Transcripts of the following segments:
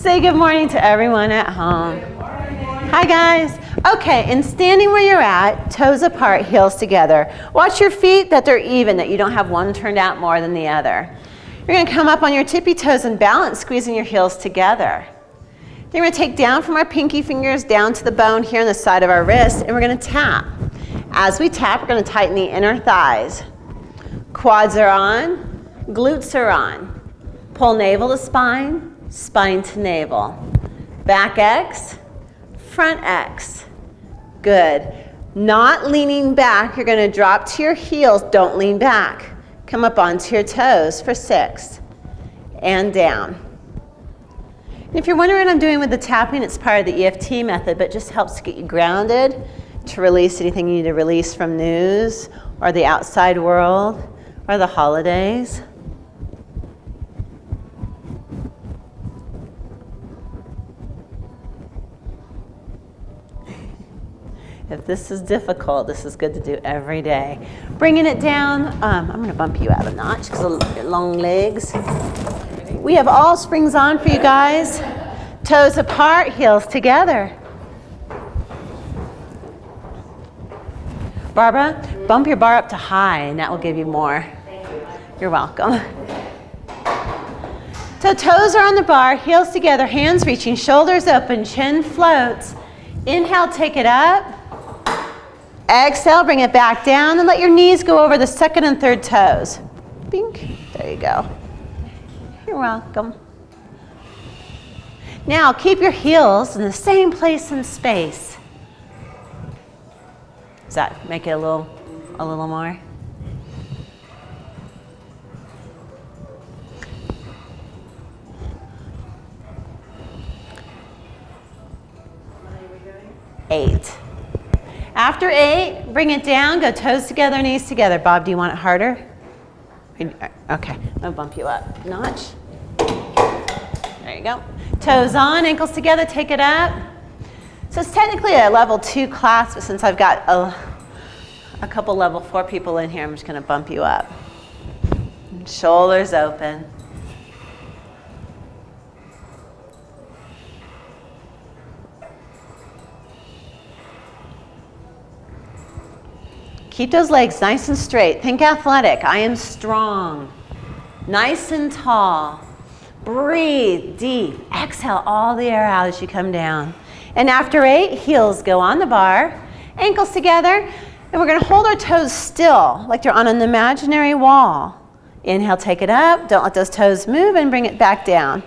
Say good morning to everyone at home. Good morning. Hi guys. Okay, and standing where you're at, toes apart, heels together. Watch your feet that they're even, that you don't have one turned out more than the other. You're going to come up on your tippy toes and balance, squeezing your heels together. Then we're going to take down from our pinky fingers down to the bone here on the side of our wrist, and we're going to tap. As we tap, we're going to tighten the inner thighs. Quads are on, glutes are on. Pull navel to spine. Spine to navel. Back X, front X. Good. Not leaning back, you're going to drop to your heels, don't lean back. Come up onto your toes for 6. And down. And if you're wondering what I'm doing with the tapping, it's part of the EFT method, but it just helps to get you grounded, to release anything you need to release from news, or the outside world, or the holidays. If this is difficult, this is good to do every day. Bringing it down, I'm going to bump you out a notch because of your long legs. We have all springs on for you guys. Toes apart, heels together. Barbara, bump your bar up to high and that will give you more. You're welcome. So toes are on the bar, heels together, hands reaching, shoulders open, chin floats. Inhale, take it up. Exhale, bring it back down and let your knees go over the second and third toes. Bink. There you go. You're welcome. Now keep your heels in the same place and space. Does that make it a little more? Eight. After 8, bring it down, go toes together, knees together. Bob, do you want it harder? Okay, I'll bump you up. Notch. There you go. Toes on, ankles together, take it up. So it's technically a level 2 class, but since I've got a couple level 4 people in here, I'm just going to bump you up. Shoulders open. Keep those legs nice and straight. Think athletic. I am strong. Nice and tall. Breathe deep. Exhale all the air out as you come down. And after 8, heels go on the bar, ankles together, and we're going to hold our toes still, like they're on an imaginary wall. Inhale, take it up. Don't let those toes move and bring it back down.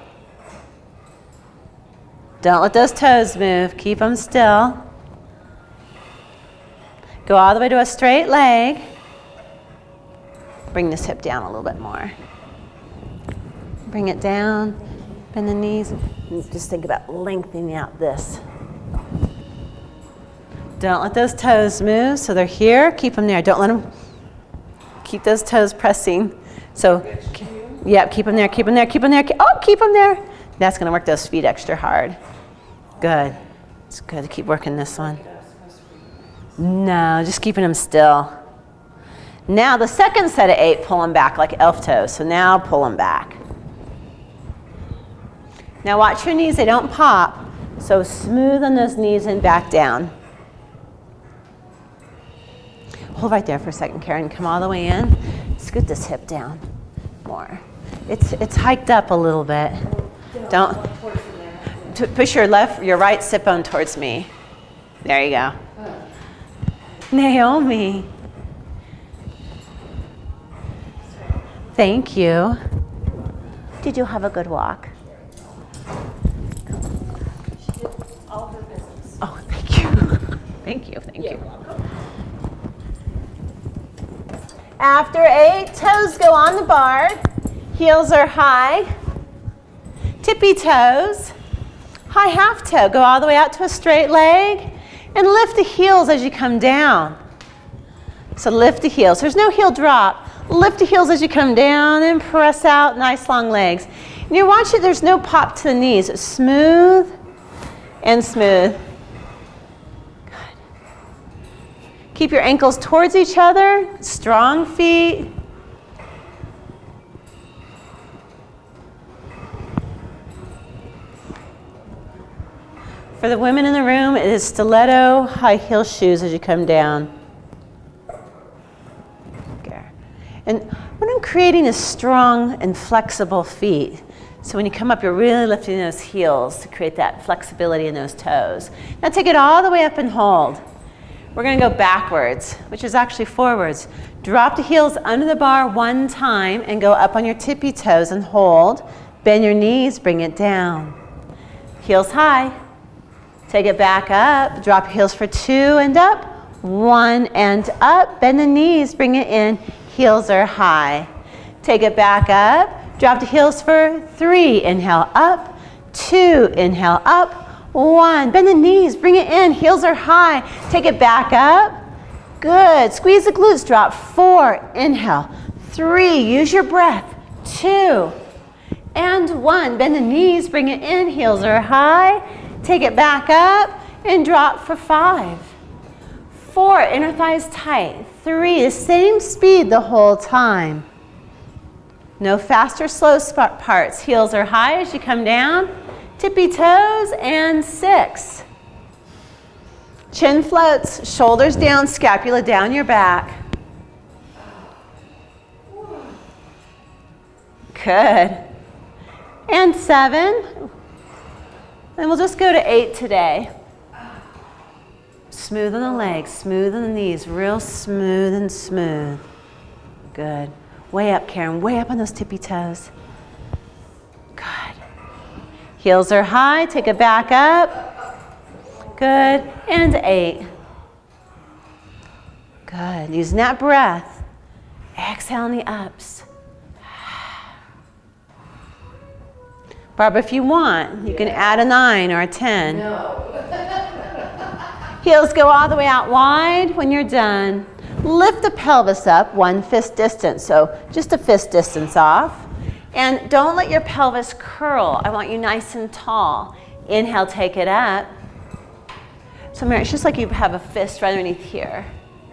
Don't let those toes move. Keep them still. Go all the way to a straight leg. Bring this hip down a little bit more. Bring it down, bend the knees. And just think about lengthening out this. Don't let those toes move, so they're here. Keep them there. Don't let them, keep those toes pressing. So, yep, keep them there, keep them there, keep them there. Oh, keep them there. That's going to work those feet extra hard. Good. It's good to keep working this one. No, just keeping them still. Now the second set of 8, pull them back like elf toes. So now pull them back. Now watch your knees, they don't pop. So smooth on those knees and back down. Hold right there for a second, Karen. Come all the way in. Scoot this hip down more. It's hiked up a little bit. Don't push your right sit bone towards me. There you go. Naomi. Thank you. Did you have a good walk? She did all her business. Oh, thank you. Thank you, thank you. After 8, toes go on the bar. Heels are high. Tippy toes. High half toe. Go all the way out to a straight leg. And lift the heels as you come down. So lift the heels. There's no heel drop. Lift the heels as you come down and press out. Nice long legs. And you watch it, there's no pop to the knees. It's smooth and smooth. Good. Keep your ankles towards each other. Strong feet. For the women in the room, it is stiletto high heel shoes as you come down. Okay. And what I'm creating is strong and flexible feet. So when you come up, you're really lifting those heels to create that flexibility in those toes. Now take it all the way up and hold. We're going to go backwards, which is actually forwards. Drop the heels under the bar one time and go up on your tippy toes and hold. Bend your knees, bring it down. Heels high. Take it back up. Drop heels for 2 and up. 1 and up. Bend the knees, bring it in. Heels are high. Take it back up. Drop the heels for 3. Inhale up. 2. Inhale up. 1. Bend the knees. Bring it in. Heels are high. Take it back up. Good. Squeeze the glutes. Drop 4. Inhale. 3. Use your breath. 2. And 1. Bend the knees. Bring it in. Heels are high. Take it back up and drop for 5. 4. Inner thighs tight. 3. The same speed the whole time. No fast or slow parts. Heels are high as you come down. Tippy toes, and 6. Chin floats, shoulders down, scapula down your back. Good. And 7. And we'll just go to 8 today. Smooth on the legs, smooth on the knees, real smooth and smooth. Good. Way up, Karen, way up on those tippy toes. Good. Heels are high, take it back up. Good, and 8. Good, using that breath. Exhale in the ups. Barbara, if you want, you can add a 9 or a 10. No. Heels go all the way out wide when you're done. Lift the pelvis up 1 fist distance, so just a fist distance off. And don't let your pelvis curl. I want you nice and tall. Inhale, take it up. So Mary, it's just like you have a fist right underneath here.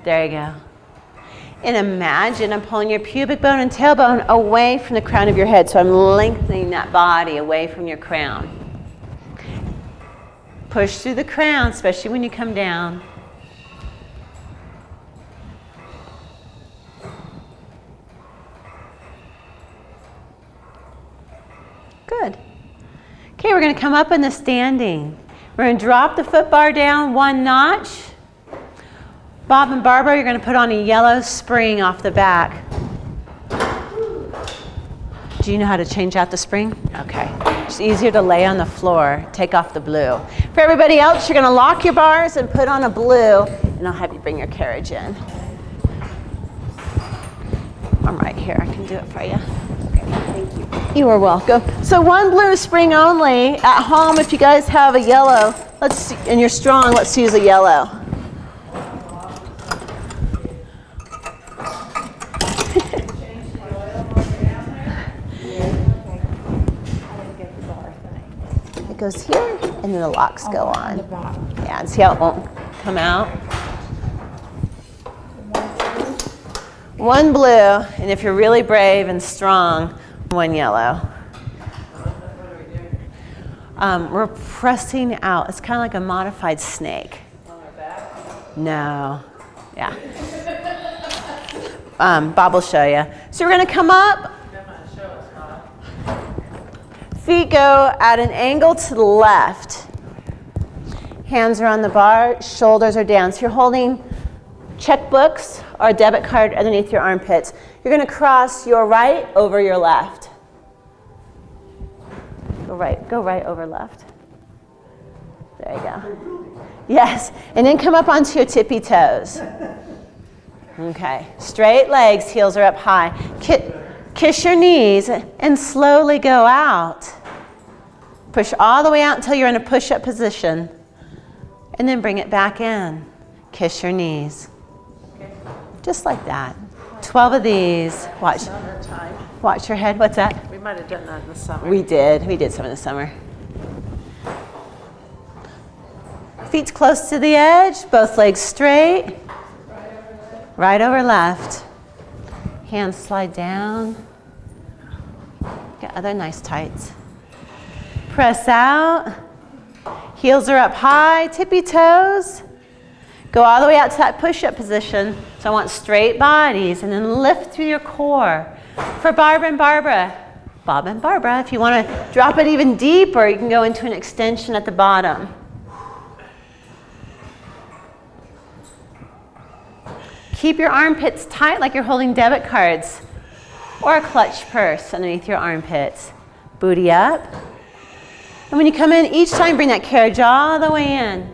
There you go. And imagine I'm pulling your pubic bone and tailbone away from the crown of your head. So I'm lengthening that body away from your crown. Push through the crown, especially when you come down. Good. Okay, we're going to come up in the standing. We're going to drop the foot bar down 1 notch. Bob and Barbara, you're going to put on a yellow spring off the back. Do you know how to change out the spring? Okay. It's easier to lay on the floor. Take off the blue. For everybody else, you're going to lock your bars and put on a blue, and I'll have you bring your carriage in. I'm right here. I can do it for you. Thank you. You are welcome. So 1 blue spring only. At home, if you guys have a yellow, and you're strong, let's use a yellow. It goes here, and then the locks go on. Yeah, and see how it won't come out? 1 blue, and if you're really brave and strong, 1 yellow. We're pressing out. It's kind of like a modified snake. On our back? No. Yeah. Bob will show you. So we're going to come up. Feet go at an angle to the left. Hands are on the bar, shoulders are down. So you're holding checkbooks or a debit card underneath your armpits. You're going to cross your right over your left. Go right over left. There you go. Yes, and then come up onto your tippy toes. Okay, straight legs, heels are up high. Kiss your knees and slowly go out. Push all the way out until you're in a push-up position. And then bring it back in. Kiss your knees. Just like that. 12 of these. Watch. Watch your head. What's that? We might have done that in the summer. We did. We did some in the summer. Feet close to the edge. Both legs straight. Right over left. Hands slide down. Get other nice tights. Press out. Heels are up high, tippy toes. Go all the way out to that push-up position. So I want straight bodies, and then lift through your core. For Bob and Barbara, if you want to drop it even deeper, you can go into an extension at the bottom. Keep your armpits tight like you're holding debit cards or a clutch purse underneath your armpits. Booty up. And when you come in, each time bring that carriage all the way in.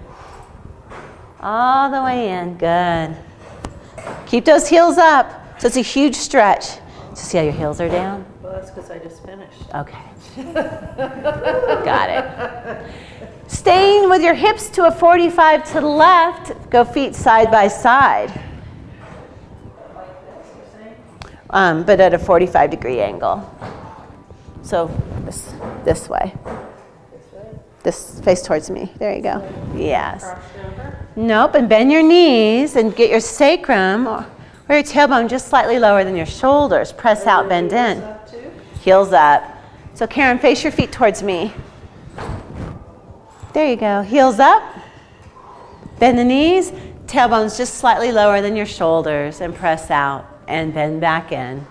All the way in. Good. Keep those heels up. So it's a huge stretch. So see how your heels are down? Well, that's because I just finished. Okay. Got it. Staying with your hips to a 45 to the left, go feet side by side. But at a 45-degree angle. So this way. This face towards me. There you go. Yes. Nope. And bend your knees and get your sacrum or your tailbone just slightly lower than your shoulders. Press out, bend in. Heels up. So Karen, face your feet towards me. There you go. Heels up. Bend the knees. Tailbone's just slightly lower than your shoulders and press out and bend back in.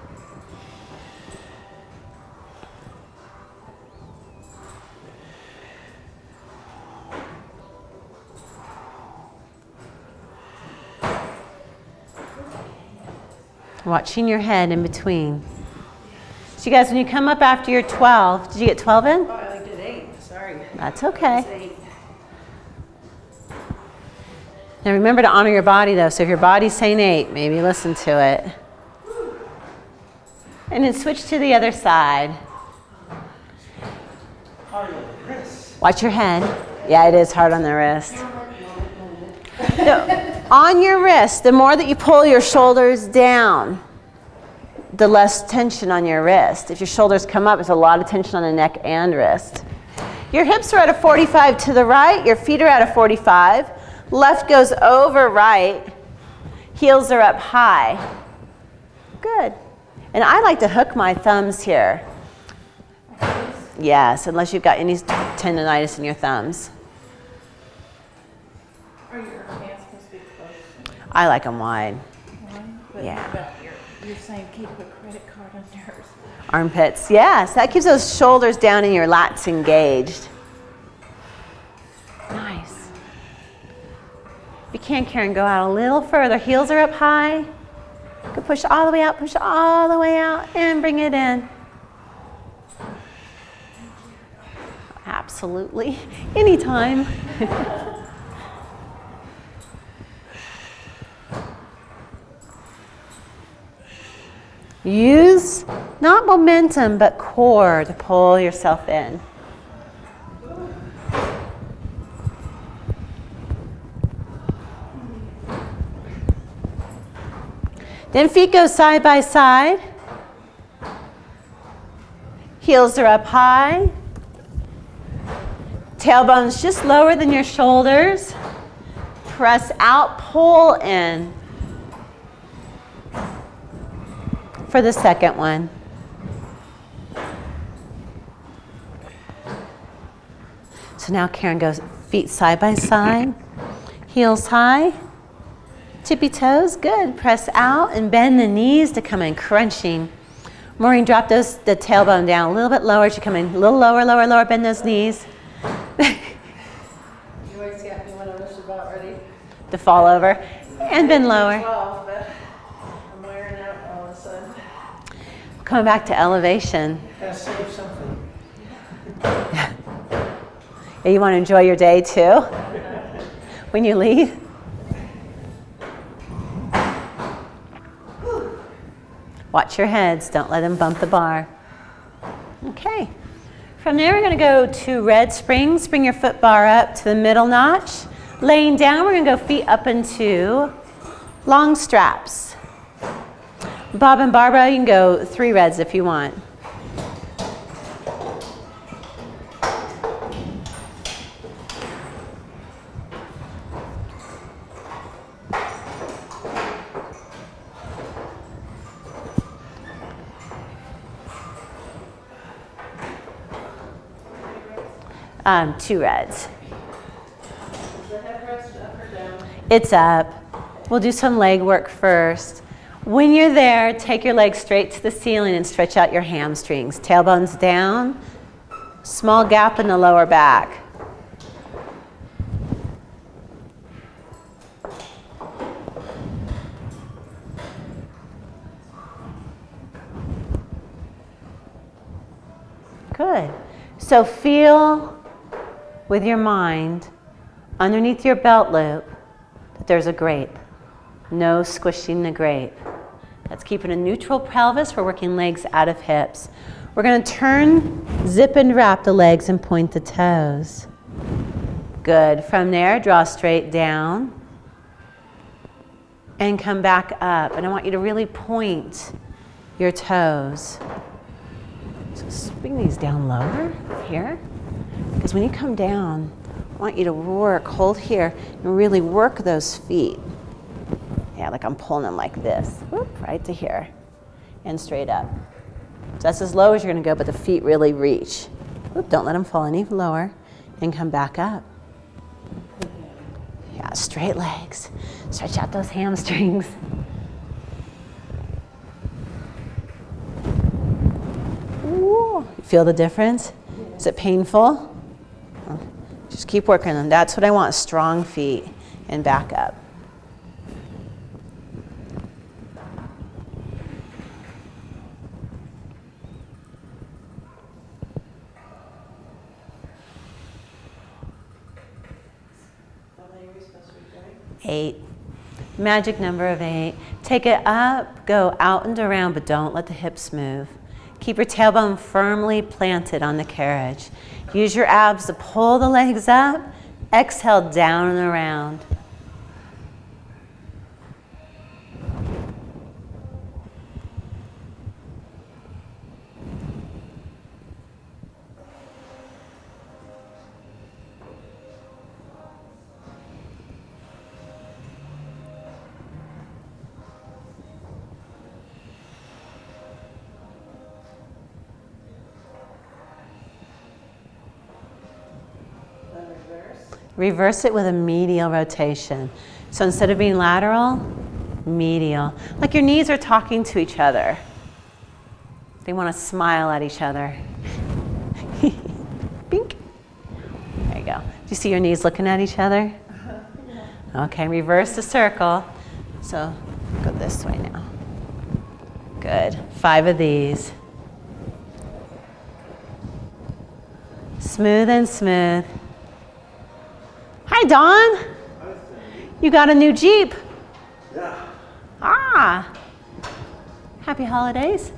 Watching your head in between. So you guys, when you come up after your 12, did you get 12 in? Oh, I only did 8. Sorry. That's okay. It's 8. Now remember to honor your body though, so if your body's saying 8, maybe listen to it. And then switch to the other side. Watch your head. Yeah, it is hard on the wrist. No, on your wrist, the more that you pull your shoulders down, the less tension on your wrist. If your shoulders come up, there's a lot of tension on the neck and wrist. Your hips are at a 45 to the right, your feet are at a 45. Left goes over right, heels are up high. Good. And I like to hook my thumbs here. Yes, unless you've got any tendonitis in your thumbs. Are your hands supposed to be close? I like them wide. But Yeah. you're saying keep a credit card on yours. Armpits, yes. That keeps those shoulders down and your lats engaged. Nice. If you can, Karen, go out a little further. Heels are up high. Go push all the way out, push all the way out, and bring it in. Absolutely. Anytime. Use not momentum, but core to pull yourself in. Then feet go side by side. Heels are up high. Tailbone's just lower than your shoulders. Press out, pull in. For the second one. So now Karen goes feet side by side, heels high, tippy toes, good. Press out and bend the knees to come in crunching. Maureen, drop the tailbone down a little bit lower to come in. A little lower, lower, lower, bend those knees. You always got me when I was about ready. To fall over and bend lower. 12, but I'm wearing out all of a sudden. Coming back to elevation. Gotta save something. Yeah, you want to enjoy your day too when you leave? Watch your heads, don't let them bump the bar. Okay, from there we're going to go to red springs. Bring your foot bar up to the middle notch. Laying down, we're going to go feet up into long straps. Bob and Barbara, you can go 3 reds if you want. 2 reds. Is the headrest up or down? It's up. We'll do some leg work first. When you're there, take your legs straight to the ceiling and stretch out your hamstrings. Tailbones down, small gap in the lower back. Good. So feel with your mind underneath your belt loop that there's a grape. No squishing the grape. That's keeping a neutral pelvis. We're working legs out of hips. We're going to turn, zip and wrap the legs and point the toes. Good. From there, draw straight down and come back up. And I want you to really point your toes. So bring these down lower here, because when you come down, I want you to work, hold here, and really work those feet. Yeah, like I'm pulling them like this. Whoop, right to here, and straight up. So that's as low as you're gonna go, but the feet really reach. Whoop, don't let them fall any lower, and come back up. Yeah, straight legs. Stretch out those hamstrings. Feel the difference? Is it painful? Just keep working on them. That's what I want, strong feet and back up. How many are we supposed to be doing? 8. Magic number of 8. Take it up, go out and around, but don't let the hips move. Keep your tailbone firmly planted on the carriage. Use your abs to pull the legs up. Exhale down and around. Reverse it with a medial rotation. So instead of being lateral, medial. Like your knees are talking to each other. They want to smile at each other. Bink. There you go. Do you see your knees looking at each other? Okay, reverse the circle. So go this way now. Good. 5 of these. Smooth and smooth. Hi, Don. You got a new Jeep. Yeah. Ah. Happy holidays.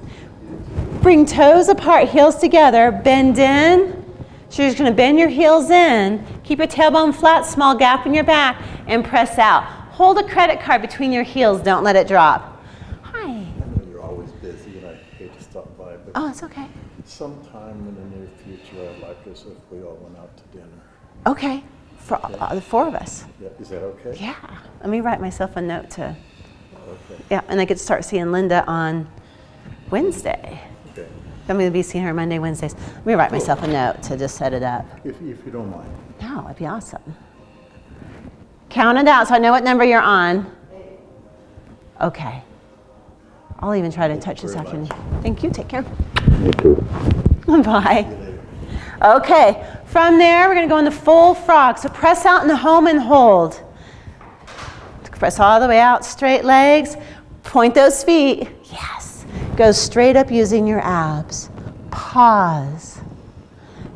Bring toes apart, heels together, bend in. So you're just going to bend your heels in. Keep your tailbone flat, small gap in your back, and press out. Hold a credit card between your heels. Don't let it drop. Hi. I know you're always busy, and I hate to stop by, but Oh, it's okay. sometime in the near future, I'd like us if we all went out to dinner. Okay. For the 4 of us. Yeah, is that okay? Yeah. Let me write myself a note to. Okay. Yeah, and I get to start seeing Linda on Wednesday. Okay. I'm going to be seeing her Monday, Wednesdays. Let me write myself a note to just set it up. If you don't mind. No, it'd be awesome. Count it out so I know what number you're on. Okay. I'll even try to touch this Very afternoon. much. Thank you. Take care. You too. Bye. See you later. Okay. From there, we're going to go into full frog. So press out in the home and hold. Press all the way out, straight legs. Point those feet. Yes. Go straight up using your abs. Pause.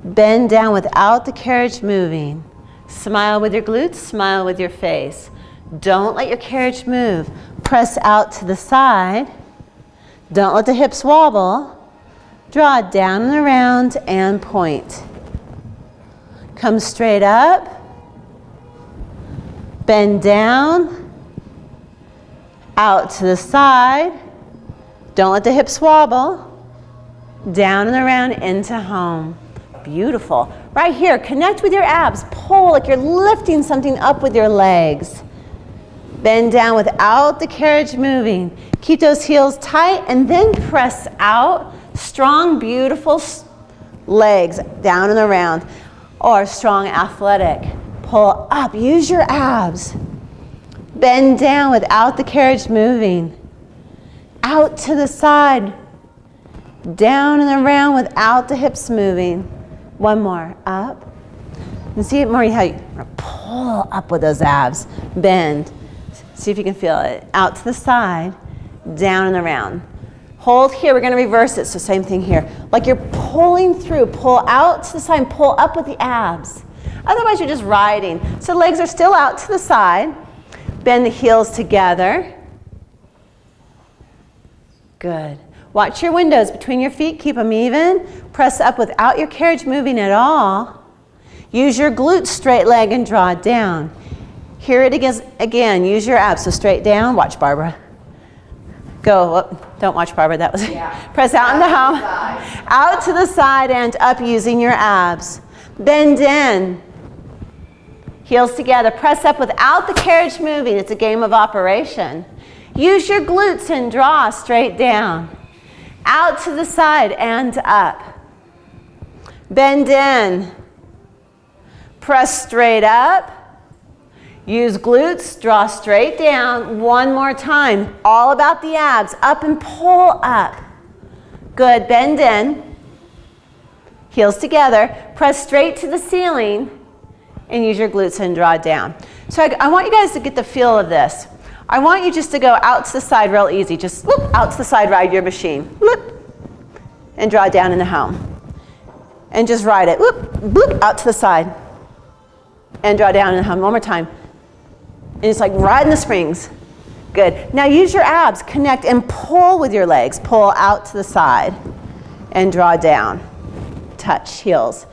Bend down without the carriage moving. Smile with your glutes, smile with your face. Don't let your carriage move. Press out to the side. Don't let the hips wobble. Draw down and around and point. Come straight up. Bend down. Out to the side. Don't let the hips wobble. Down and around into home. Beautiful. Right here, connect with your abs. Pull like you're lifting something up with your legs. Bend down without the carriage moving. Keep those heels tight and then press out. Strong, beautiful legs down and around. or strong athletic. Pull up, use your abs. Bend down without the carriage moving. Out to the side. Down and around without the hips moving. One more, up. And see, Marie, how you pull up with those abs. Bend. See if you can feel it. Out to the side, down and around. Hold here, we're gonna reverse it, so same thing here. Like you're pulling through, pull out to the side, pull up with the abs. Otherwise you're just riding. So legs are still out to the side. Bend the heels together. Good. Watch your windows between your feet, keep them even. Press up without your carriage moving at all. Use your glutes, straight leg, and draw it down. Here it is again, use your abs, so straight down. Watch Barbara. Go, don't watch Barbara, that was, press out in the home. Out to the side and up using your abs. Bend in. Heels together, press up without the carriage moving. It's a game of operation. Use your glutes and draw straight down. Out to the side and up. Bend in. Press straight up. Use glutes, draw straight down. One more time. All about the abs. Up and pull up. Good, bend in. Heels together. Press straight to the ceiling and use your glutes and draw down. So I want you guys to get the feel of this. I want you just to go out to the side real easy. Just whoop, out to the side, ride your machine. Whoop, and draw down in the home. And just ride it. Whoop, whoop, out to the side. And draw down in the home. One more time. And it's like riding the springs. Good. Now use your abs. Connect and pull with your legs. Pull out to the side. And draw down. Touch heels.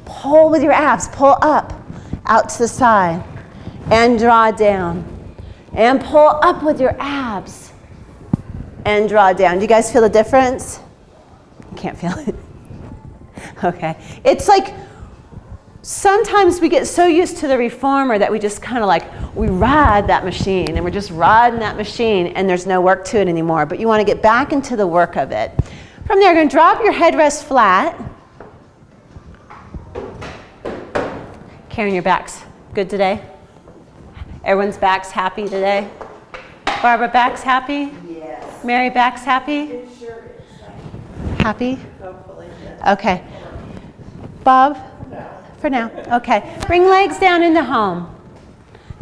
Pull with your abs. Pull up. Out to the side. And draw down. And pull up with your abs. And draw down. Do you guys feel the difference? You can't feel it. Okay. It's like sometimes we get so used to the reformer that we just kind of like, we ride that machine and we're just riding that machine and there's no work to it anymore. But you want to get back into the work of it. From there, you're going to drop your headrest flat. Karen, your back's good today? Everyone's back's happy today? Barbara, back's happy? Yes. Mary, back's happy? It sure is. Happy? Hopefully. Okay. Bob? For now. Okay. Bring legs down into home.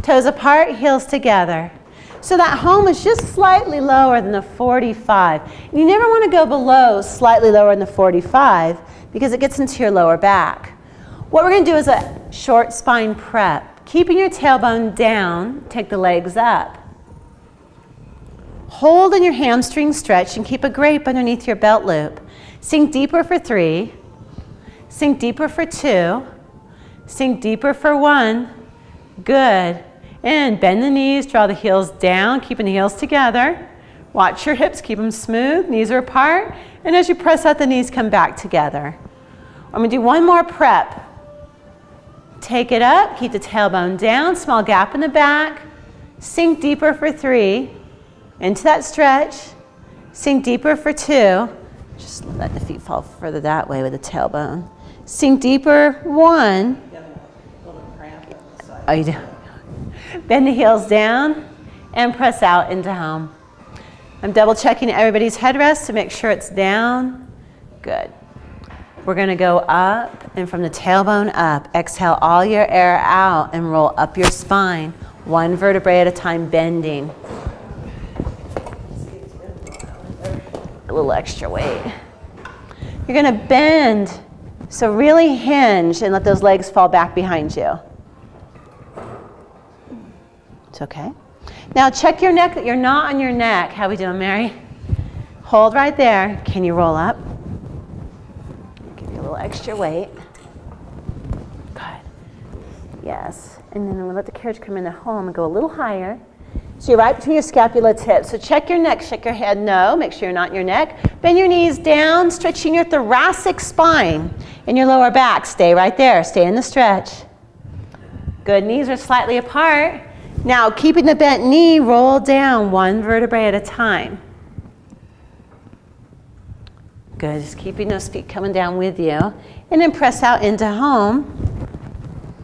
Toes apart, heels together. So that home is just slightly lower than the 45. And you never want to go below slightly lower than the 45 because it gets into your lower back. What we're going to do is a short spine prep. Keeping your tailbone down, take the legs up. Hold in your hamstring stretch and keep a grape underneath your belt loop. Sink deeper for 3. Sink deeper for 2. Sink deeper for 1. Good. And bend the knees, draw the heels down, keeping the heels together. Watch your hips, keep them smooth, knees are apart. And as you press out the knees, come back together. I'm going to do one more prep. Take it up, keep the tailbone down, small gap in the back. Sink deeper for 3. Into that stretch. Sink deeper for 2. Just let the feet fall further that way with the tailbone. Sink deeper, 1. Oh, you do? Bend the heels down and press out into home. I'm double checking everybody's headrest to make sure it's down. Good. We're going to go up and from the tailbone up. Exhale all your air out and roll up your spine. 1 vertebrae at a time, bending. A little extra weight. You're going to bend, so really hinge and let those legs fall back behind you. It's okay. Now check your neck that you're not on your neck. How we doing, Mary? Hold right there. Can you roll up? Give you a little extra weight. Good. Yes. And then we'll let the carriage come in the home and go a little higher. So you're right between your scapula tips. So check your neck, shake your head no. Make sure you're not in your neck. Bend your knees down, stretching your thoracic spine and your lower back. Stay right there. Stay in the stretch. Good. Knees are slightly apart. Now, keeping the bent knee, roll down 1 vertebrae at a time. Good, just keeping those feet coming down with you. And then press out into home.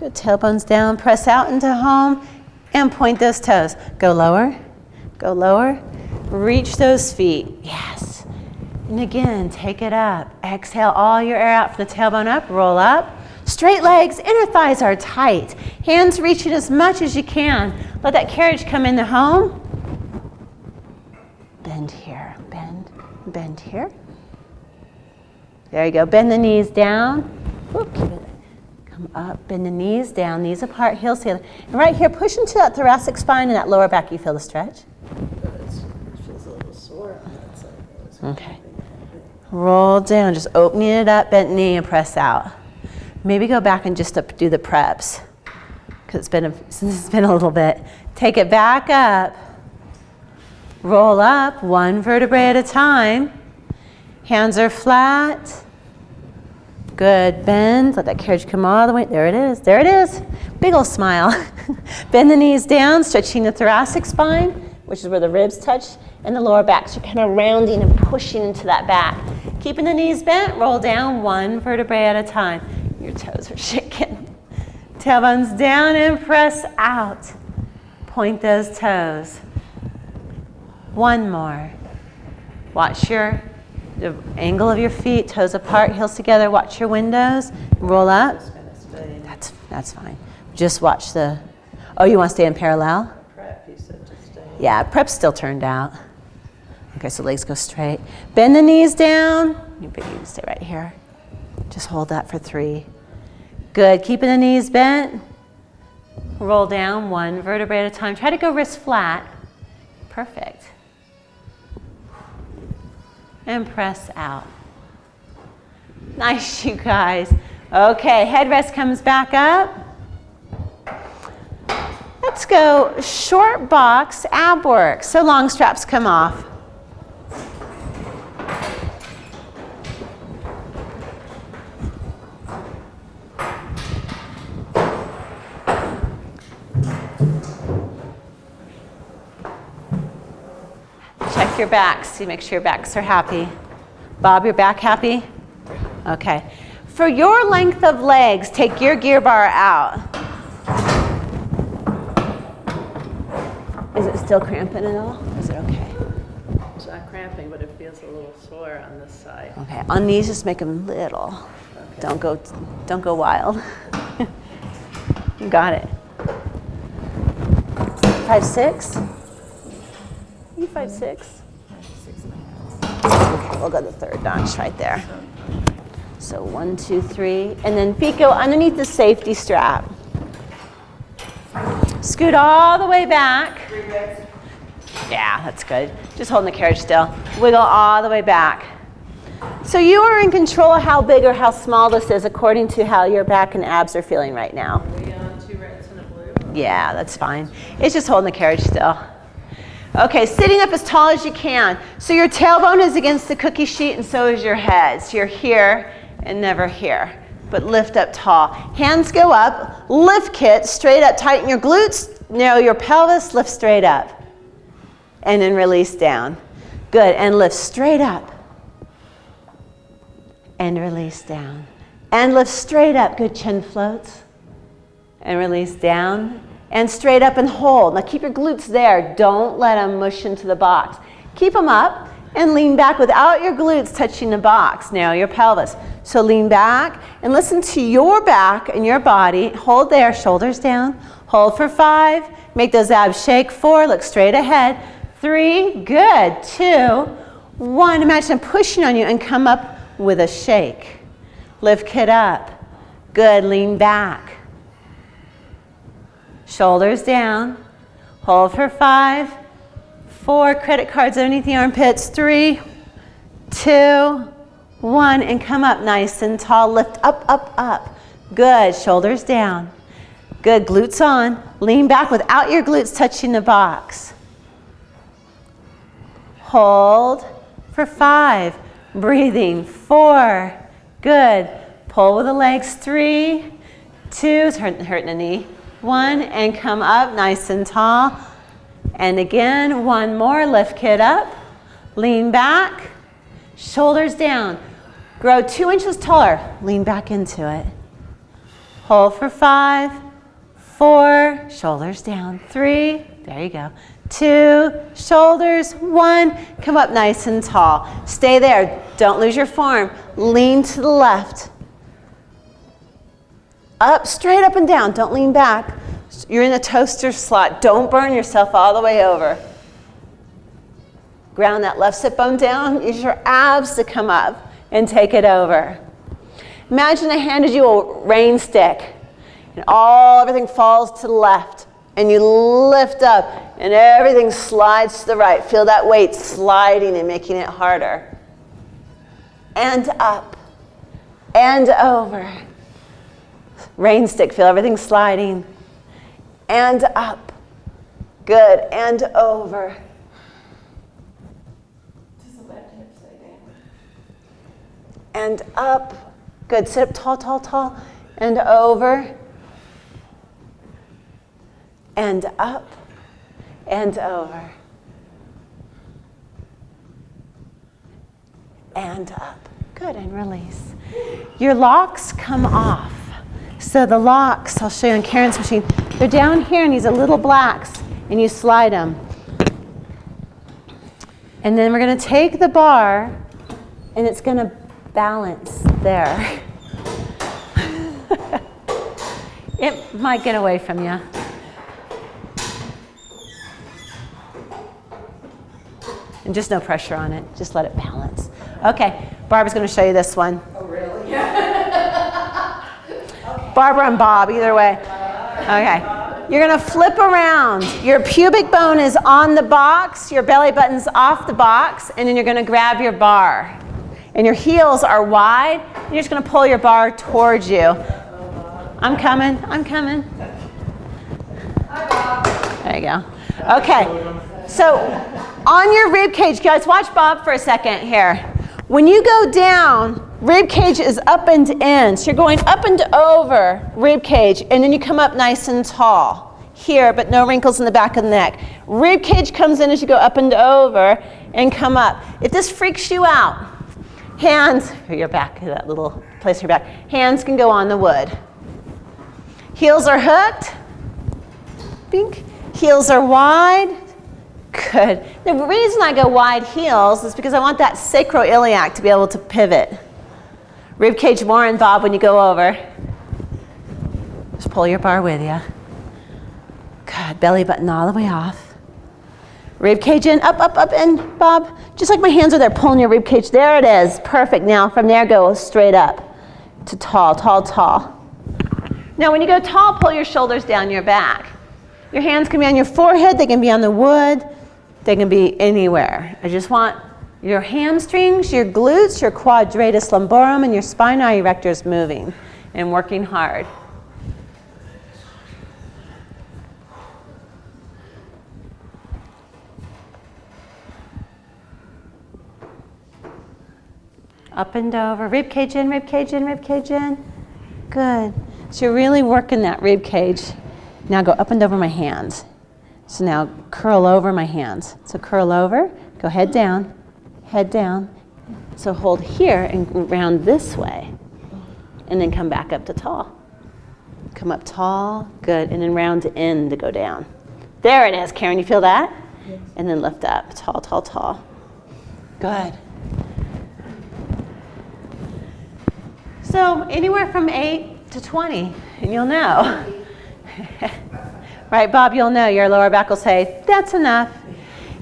Good, tailbones down, press out into home, and point those toes. Go lower, reach those feet, yes. And again, take it up. Exhale all your air out from the tailbone up, roll up. Straight legs, inner thighs are tight. Hands reaching as much as you can. Let that carriage come into home. Bend here, bend here. There you go, bend the knees down. Whoop, keep it. Come up, bend the knees down, knees apart, heels together. And right here, push into that thoracic spine and that lower back. You feel the stretch? It feels a little sore on that side. Okay. Roll down, just opening it up, bent knee, and press out. Maybe go back and just do the preps, because it's been a little bit. Take it back up. Roll up, one vertebrae at a time. Hands are flat. Good, bend, let that carriage come all the way. There it is. Big ol' smile. Bend the knees down, stretching the thoracic spine, which is where the ribs touch, and the lower back. So you're kind of rounding and pushing into that back. Keeping the knees bent, roll down one vertebrae at a time. Your toes are shaking. Tailbones down and press out. Point those toes. One more. Watch the angle of your feet, toes apart, heels together. Watch your windows. Roll up. That's fine. Just watch the. Oh, you want to stay in parallel? Prep, you said to stay. Yeah, prep's still turned out. Okay, so legs go straight. Bend the knees down. You can stay right here. Just hold that for 3. Good. Keeping the knees bent. Roll down one vertebrae at a time. Try to go wrist flat. Perfect. And press out. Nice, you guys. Okay, headrest comes back up. Let's go short box ab work. So long straps come off. Check your backs, see, make sure your backs are happy. Bob, your back happy? Okay. For your length of legs, take your gear bar out. Is it still cramping at all? Is it okay? It's not cramping, but it feels a little sore on this side. Okay, on these, just make them little. Okay. Don't go wild. You got it. 5'6"? You 5'6"? Okay, we'll go the third notch right there. So 1, 2, 3, and then feet go underneath the safety strap. Scoot all the way back. Yeah, that's good. Just holding the carriage still. Wiggle all the way back. So you are in control of how big or how small this is according to how your back and abs are feeling right now. Are we on 2 reds and a blue? Yeah, that's fine. It's just holding the carriage still. Okay, sitting up as tall as you can. So your tailbone is against the cookie sheet and so is your head. So you're here and never here. But lift up tall. Hands go up, lift kit, straight up, tighten your glutes, narrow your pelvis, lift straight up. And then release down. Good, and lift straight up. And release down. And lift straight up, good, chin floats. And release down. And straight up and hold. Now keep your glutes there. Don't let them mush into the box. Keep them up and lean back without your glutes touching the box. Narrow your pelvis. So lean back and listen to your back and your body. Hold there, shoulders down. Hold for 5. Make those abs shake. 4, look straight ahead. 3, good. 2, 1. Imagine them pushing on you and come up with a shake. Lift kit up. Good, lean back. Shoulders down. Hold for 5, 4, credit cards underneath the armpits. 3, 2, 1, and come up nice and tall. Lift up, up, up. Good, shoulders down. Good, glutes on. Lean back without your glutes touching the box. Hold for 5, breathing. 4, good. Pull with the legs. 3, 2, it's hurting the knee. 1, and come up nice and tall. And again, 1 more, lift kit up, lean back, shoulders down. Grow 2 inches taller, lean back into it. Hold for 5, 4, shoulders down. 3, there you go. 2, shoulders. 1, come up nice and tall. Stay there. Don't lose your form. Lean to the left. Up, straight up and down. Don't lean back. You're in a toaster slot. Don't burn yourself all the way over. Ground that left sit bone down. Use your abs to come up and take it over. Imagine I handed you a rain stick and everything falls to the left and you lift up and everything slides to the right. Feel that weight sliding and making it harder. And up and over. Rain stick, feel everything sliding. And up. Good. And over. And up. Good. Sit up tall, tall, tall. And over. And up. And over. And up. Good. And release. Your locks come off. So the locks, I'll show you on Karen's machine, they're down here in these little blacks, and you slide them. And then we're going to take the bar, and it's going to balance there. It might get away from you. And just no pressure on it. Just let it balance. Okay, Barbara's going to show you this one. Oh, really? Barbara and Bob, either way. Okay. You're going to flip around. Your pubic bone is on the box, your belly button's off the box, and then you're going to grab your bar. And your heels are wide, and you're just going to pull your bar towards you. I'm coming. I'm coming. There you go. Okay. So on your rib cage, guys, watch Bob for a second here. When you go down, rib cage is up and in. So you're going up and over rib cage, and then you come up nice and tall here, but no wrinkles in the back of the neck. Rib cage comes in as you go up and over and come up. If this freaks you out, hands, your back, that little place in your back, hands can go on the wood. Heels are hooked. Bink. Heels are wide. Good. The reason I go wide heels is because I want that sacroiliac to be able to pivot. Rib cage more in, Bob, when you go over. Just pull your bar with you. Good. Belly button all the way off. Rib cage in, up, up, up, in, Bob. Just like my hands are there, pulling your rib cage. There it is. Perfect. Now from there, go straight up to tall, tall, tall. Now when you go tall, pull your shoulders down your back. Your hands can be on your forehead. They can be on the wood. They can be anywhere. I just want your hamstrings, your glutes, your quadratus lumborum, and your spinae erectors moving and working hard. Up and over, rib cage in, rib cage in, rib cage in. Good. So you're really working that rib cage. Now go up and over my hands. So now curl over my hands. So curl over, go head down, head down. So hold here and round this way. And then come back up to tall. Come up tall, good, and then round in to go down. There it is, Karen, you feel that? Yes. And then lift up, tall, tall, tall. Good. So anywhere from 8 to 20, and you'll know. Right, Bob, you'll know. Your lower back will say, that's enough.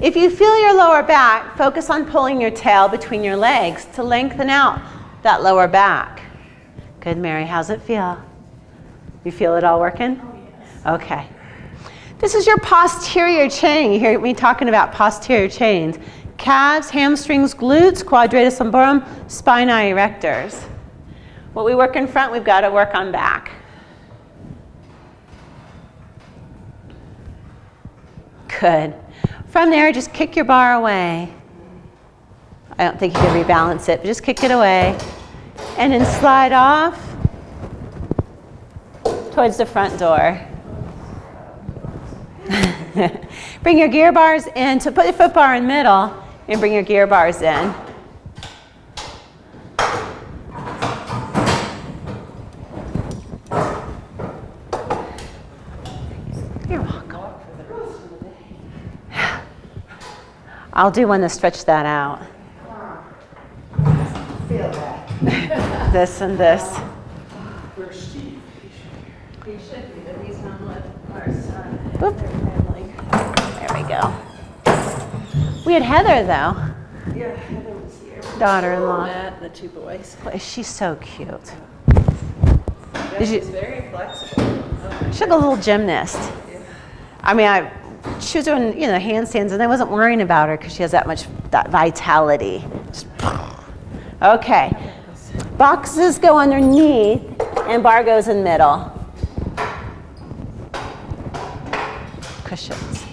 If you feel your lower back, focus on pulling your tail between your legs to lengthen out that lower back. Good, Mary. How's it feel? You feel it all working? Okay. This is your posterior chain. You hear me talking about posterior chains. Calves, hamstrings, glutes, quadratus lumborum, spinae erectors. What we work in front, we've got to work on back. Good. From there, just kick your bar away. I don't think you can rebalance it, but just kick it away. And then slide off towards the front door. Bring your gear bars in. So put your foot bar in middle and bring your gear bars in. You're welcome. I'll do one to stretch that out. Feel that. This and this. Where's Steve? He should be, but he's not with our son. Boop. Family. There we go. We had Heather, though, Yeah, Heather was here. daughter-in-law. Matt and the two boys. She's so cute. Yeah, Did you- she's very flexible. She's like a little gymnast. I mean, she was doing, handstands, and I wasn't worrying about her because she has that vitality. Just, okay. Boxes go underneath, and bar goes in middle. Cushions.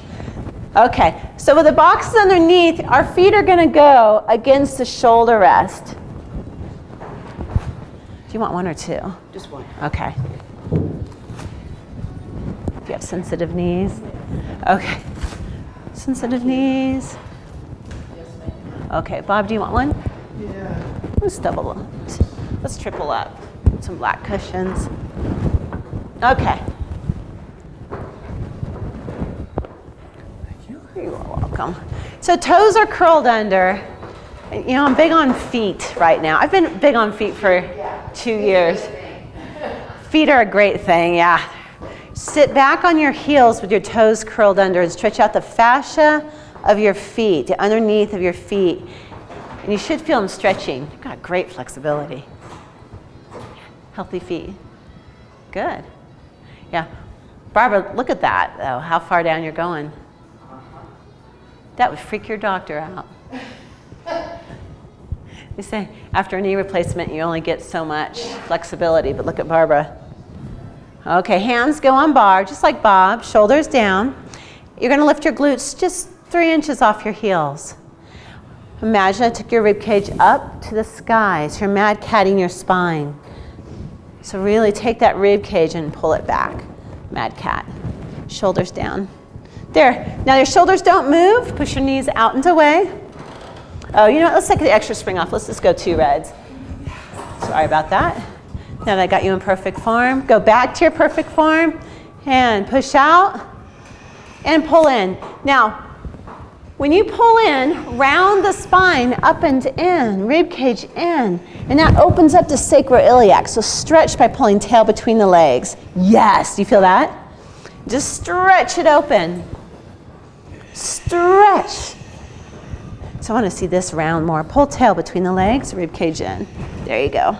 Okay, so with the boxes underneath, our feet are going to go against the shoulder rest. Do you want one or two? Just one. Okay. Do you have sensitive knees? Okay. Sensitive knees. Yes, ma'am. Okay, Bob, do you want one? Yeah. Let's double up. Let's triple up. Some black cushions. Okay. You're welcome. So toes are curled under. I'm big on feet right now. I've been big on feet for 2 years. Feet are a great thing, yeah. Sit back on your heels with your toes curled under and stretch out the fascia of your feet, the underneath of your feet. And you should feel them stretching. You've got great flexibility. Healthy feet. Good. Yeah. Barbara, look at that, though, how far down you're going. That would freak your doctor out. They say after a knee replacement, you only get so much flexibility, but look at Barbara. Okay, hands go on bar, just like Bob, shoulders down. You're going to lift your glutes just 3 inches off your heels. Imagine I took your rib cage up to the sky, so you're mad catting your spine. So really take that rib cage and pull it back. Mad cat. Shoulders down. There. Now your shoulders don't move. Push your knees out and away. Oh, you know what? Let's take the extra spring off. Let's just go 2 reds. Sorry about that. Now that I got you in perfect form, go back to your perfect form and push out and pull in. Now, when you pull in, round the spine up and in, rib cage in, and that opens up to sacroiliac. So stretch by pulling tail between the legs. Yes, do you feel that? Just stretch it open. Stretch. So I want to see this round more. Pull tail between the legs, rib cage in. There you go.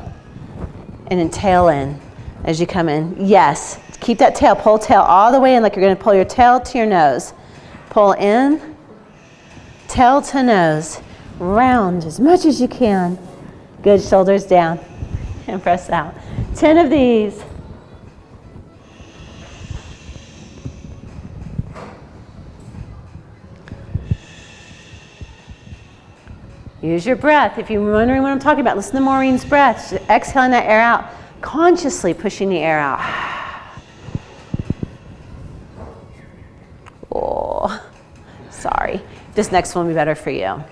And then tail in as you come in. Yes, keep that tail, pull tail all the way in like you're going to pull your tail to your nose. Pull in, tail to nose. Round as much as you can. Good, shoulders down. And press out. 10 of these. Use your breath. If you're wondering what I'm talking about, listen to Maureen's breath. She's exhaling that air out, consciously pushing the air out. Oh, sorry. This next one will be better for you.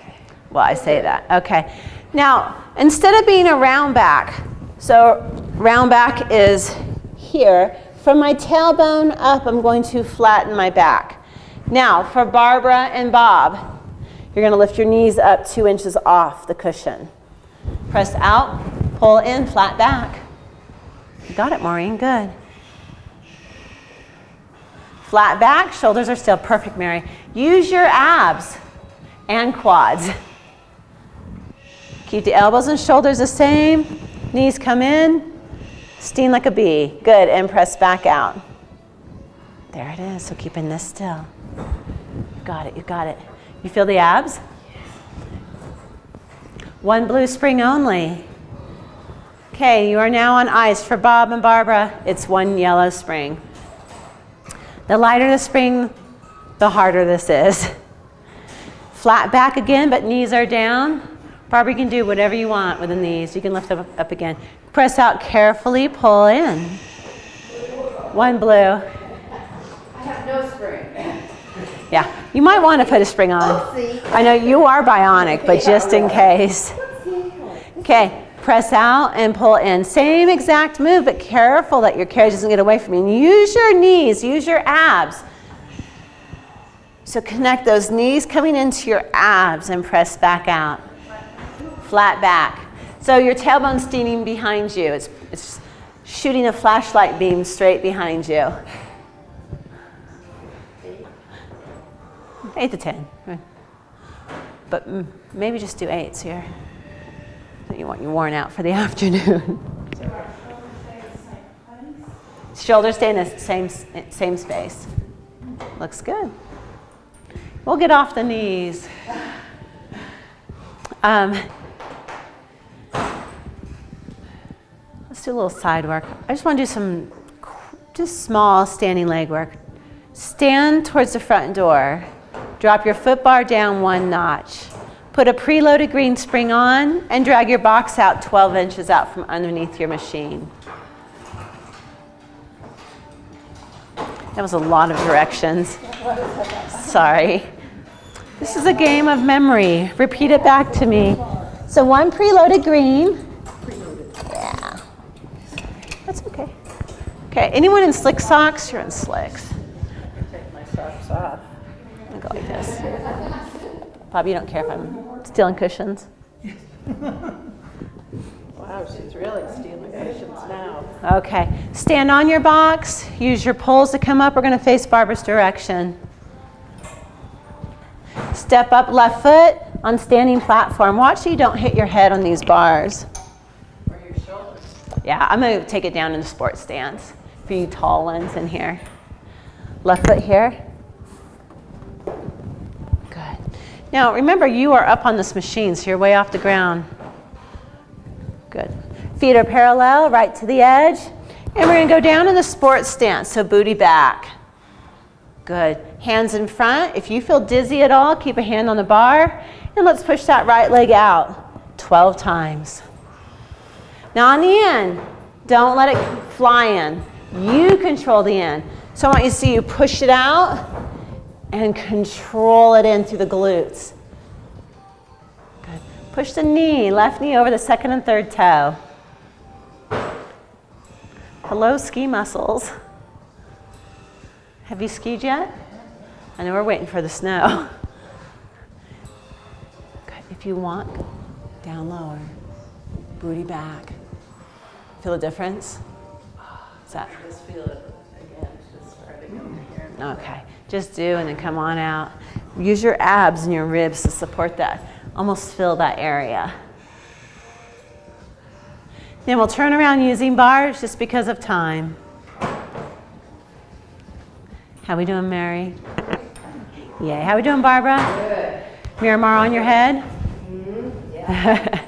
Well, I say that. Okay. Now, instead of being a round back, so round back is here. From my tailbone up, I'm going to flatten my back. Now, for Barbara and Bob, you're going to lift your knees up 2 inches off the cushion. Press out, pull in, flat back. You got it, Maureen. Good. Flat back, shoulders are still perfect, Mary. Use your abs and quads. Keep the elbows and shoulders the same. Knees come in. Sting like a bee. Good, and press back out. There it is, so keeping this still. You got it, you got it. You feel the abs? One blue spring only. Okay, you are now on ice. For Bob and Barbara, it's one yellow spring. The lighter the spring, the harder this is. Flat back again, but knees are down. Barbara, you can do whatever you want with the knees. You can lift them up again. Press out carefully, pull in. One blue. I have no spring. Yeah, you might want to put a spring on. I know you are bionic, but just in case. Okay, press out and pull in. Same exact move, but careful that your carriage doesn't get away from you. And use your knees, use your abs So connect those knees coming into your abs and press back out. Flat back. So your tailbone's standing behind you. It's shooting a flashlight beam straight behind you. 8 to 10. But maybe just do 8 so you want you worn out for the afternoon. Shoulders stay in the same space. Looks good. We'll get off the knees. Let's do a little side work. I just want to do some just small standing leg work. Stand towards the front door. Drop your foot bar down 1 notch. Put a preloaded green spring on and drag your box out 12 inches out from underneath your machine. That was a lot of directions. Sorry. This is a game of memory. Repeat it back to me. So 1 preloaded green. Yeah. That's okay. Okay, anyone in slick socks? You're in slicks. Take my socks off. I'll go like this. Bob, you don't care if I'm stealing cushions? Wow, she's really stealing cushions now. Okay, stand on your box. Use your poles to come up. We're going to face Barbara's direction. Step up left foot on standing platform. Watch so you don't hit your head on these bars. Or your shoulders. Yeah, I'm going to take it down into sport stance for you tall ones in here. Left foot here. Good. Now, remember, you are up on this machine, so you're way off the ground. Good. Feet are parallel, right to the edge. And we're going to go down in the sports stance, so booty back. Good. Hands in front. If you feel dizzy at all, keep a hand on the bar. And let's push that right leg out 12 times. Now on the end, don't let it fly in. You control the end. So I want you to see you push it out and control it in through the glutes. Good. Push the knee, left knee over the second and third toe. Hello, ski muscles. Have you skied yet? I know we're waiting for the snow. Good. If you want, down lower, booty back. Feel the difference? Is that? Just feel it again. It's just starting over here. Okay. Just do and then come on out. Use your abs and your ribs to support that. Almost fill that area. Then we'll turn around using bars just because of time. How we doing, Mary? Yay. How we doing, Barbara? Good. Miramar on your head? Mm-hmm. Yeah.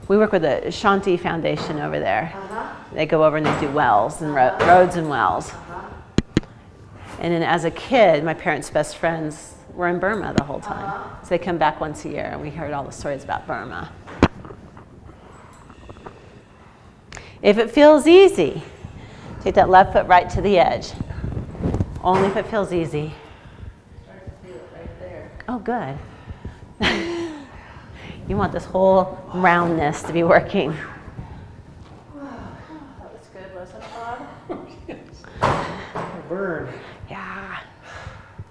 We work with the Shanti Foundation over there. Uh-huh. They go over and they do wells and roads and wells. Uh-huh. And then as a kid, my parents' best friends were in Burma the whole time. Uh-huh. So they come back once a year and we heard all the stories about Burma. If it feels easy, take that left foot right to the edge. Only if it feels easy. Start to feel it right there. Oh, good. You want this whole roundness to be working. That was good, wasn't it, Bob? Burn. Yeah.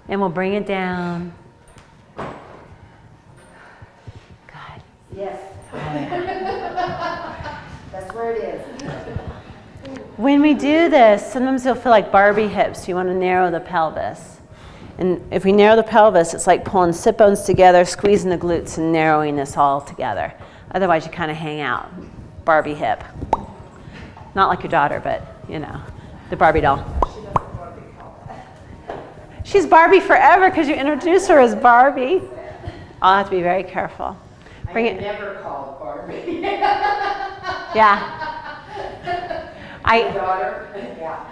And we'll bring it down. Good. Yes. That's where it is. When we do this, sometimes you'll feel like Barbie hips. You want to narrow the pelvis. And if we narrow the pelvis, it's like pulling sit bones together, squeezing the glutes, and narrowing this all together. Otherwise, you kind of hang out. Barbie hip. Not like your daughter, but, you know, the Barbie doll. She's Barbie forever because you introduce her as Barbie. I'll have to be very careful. Bring it. Never called Barbie. Yeah. Daughter. Yeah.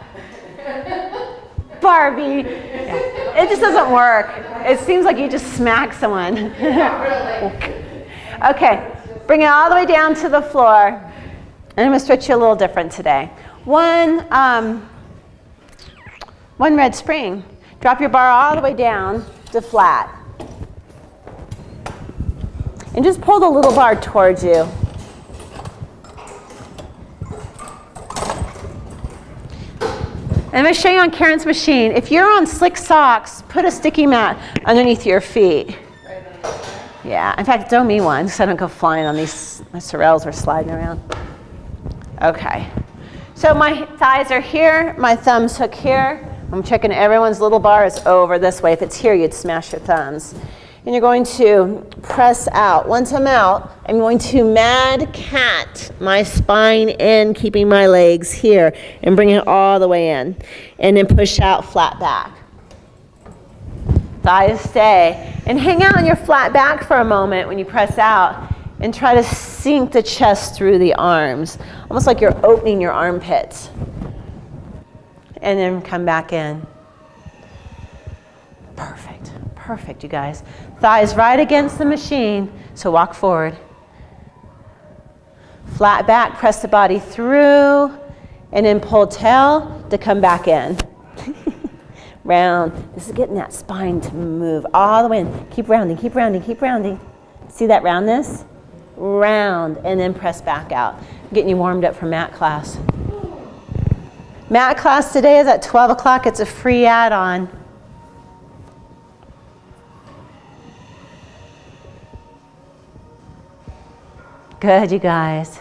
Barbie. Yeah. It just doesn't work. It seems like you just smack someone. Really. Okay, bring it all the way down to the floor. And I'm going to stretch you a little different today. One red spring. Drop your bar all the way down to flat. And just pull the little bar towards you. And I'm going to show you on Karen's machine. If you're on slick socks, put a sticky mat underneath your feet. Right on the side. Yeah, in fact, throw me one so I don't go flying on these. My sorrels are sliding around. Okay. So my thighs are here, my thumbs hook here. I'm checking everyone's little bar is over this way. If it's here, you'd smash your thumbs. And you're going to press out. Once I'm out, I'm going to mad cat my spine in, keeping my legs here, and bring it all the way in. And then push out flat back. Thighs stay. And hang out on your flat back for a moment when you press out, and try to sink the chest through the arms, almost like you're opening your armpits. And then come back in. Perfect, perfect, you guys. Thighs right against the machine, so walk forward. Flat back, press the body through, and then pull tail to come back in. Round. This is getting that spine to move all the way in. Keep rounding, keep rounding, keep rounding. See that roundness? Round, and then press back out. I'm getting you warmed up for mat class. Mat class today is at 12 o'clock. It's a free add-on. Good, you guys.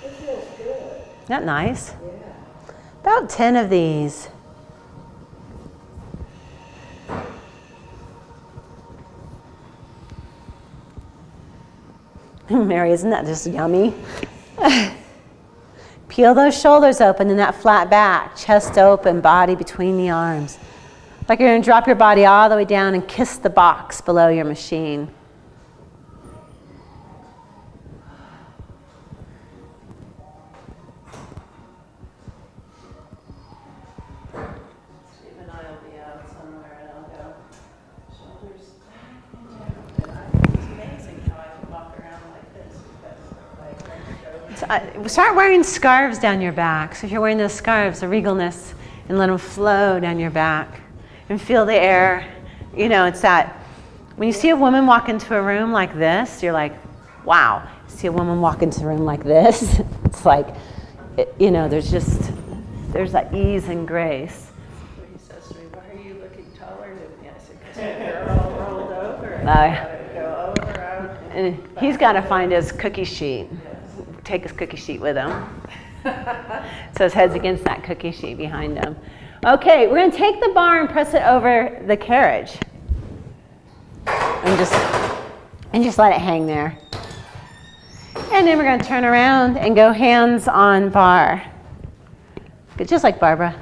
It feels good. Isn't that nice? Yeah. About 10 of these. Mary, isn't that just yummy? Peel those shoulders open in that flat back, chest open, body between the arms. Like you're going to drop your body all the way down and kiss the box below your machine. Steve and I will be out somewhere and I'll go, shoulders back and down. It's amazing how I can walk around like this because Start wearing scarves down your back. So if you're wearing those scarves, the regalness, and let them flow down your back. And feel the air. You know, it's that, when you see a woman walk into a room like this, you're like, wow. See a woman walk into a room like this, it's like, you know, there's that ease and grace. he says to me, why are you looking taller than me? I said, because you're all rolled over and I go over out. And he's got to find his cookie sheet. Take his cookie sheet with him. So his head's against that cookie sheet behind him. Okay, we're going to take the bar and press it over the carriage. And just let it hang there. And then we're going to turn around and go hands on bar. Good, just like Barbara.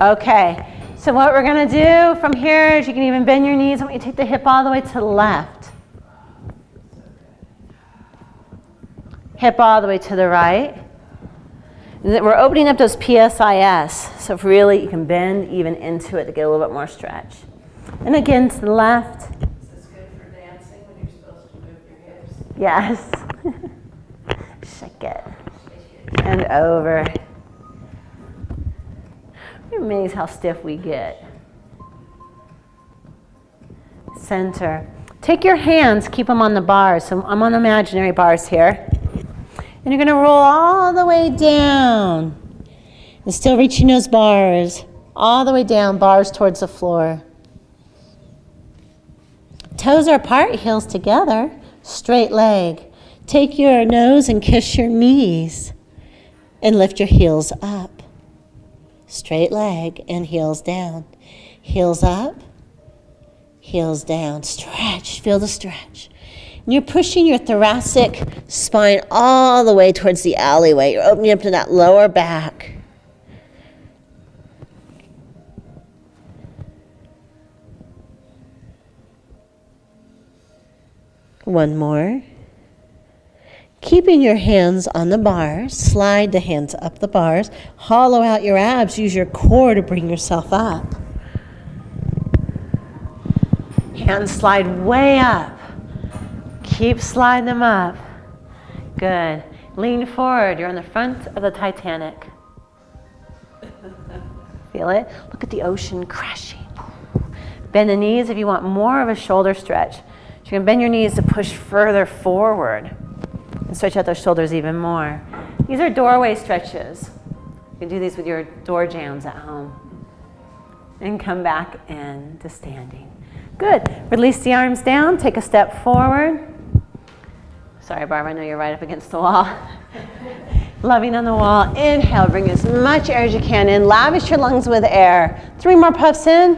Okay, so what we're going to do from here is you can even bend your knees. I want you to take the hip all the way to the left. Hip all the way to the right. And we're opening up those PSIS. So if really you can bend even into it to get a little bit more stretch. And again to the left. Is this good for dancing when you're supposed to move your hips? Yes. Shake it. And over. You're amazed how stiff we get. Center. Take your hands, keep them on the bars. So I'm on imaginary bars here. And you're going to roll all the way down. And still reaching those bars. All the way down, bars towards the floor. Toes are apart, heels together. Straight leg. Take your nose and kiss your knees. And lift your heels up. Straight leg and heels down. Heels up. Heels down. Stretch. Feel the stretch. And you're pushing your thoracic spine all the way towards the alleyway. You're opening up to that lower back. One more. Keeping your hands on the bars, slide the hands up the bars, hollow out your abs, use your core to bring yourself up. Hands slide way up. Keep sliding them up. Good. Lean forward. You're on the front of the Titanic. Feel it? Look at the ocean crashing. Bend the knees if you want more of a shoulder stretch. You're going to bend your knees to push further forward and stretch out those shoulders even more. These are doorway stretches. You can do these with your door jambs at home. And come back into standing. Good. Release the arms down. Take a step forward. Sorry, Barb, I know you're right up against the wall. Loving on the wall. Inhale, bring as much air as you can in. Lavish your lungs with air. 3 more puffs in.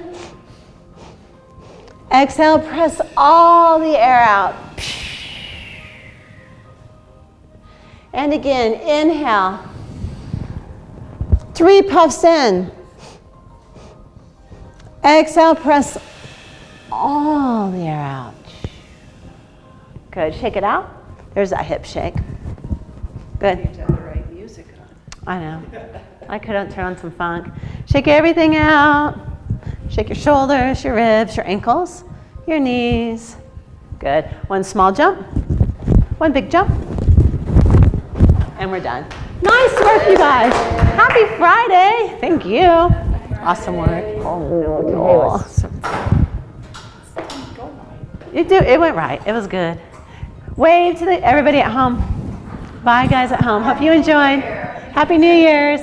Exhale, press all the air out. And again, inhale. 3 puffs in. Exhale, press all the air out. Good, shake it out. There's that hip shake. Good. You have to have the right music on. I know. I could turn on some funk. Shake everything out. Shake your shoulders, your ribs, your ankles, your knees. Good. 1 small jump. 1 big jump. And we're done. Nice work, you guys. Happy Friday. Thank you. Awesome work. Awesome. It went right. It was good. Wave to everybody at home. Bye, guys at home. Hope you enjoyed. Happy New Year's.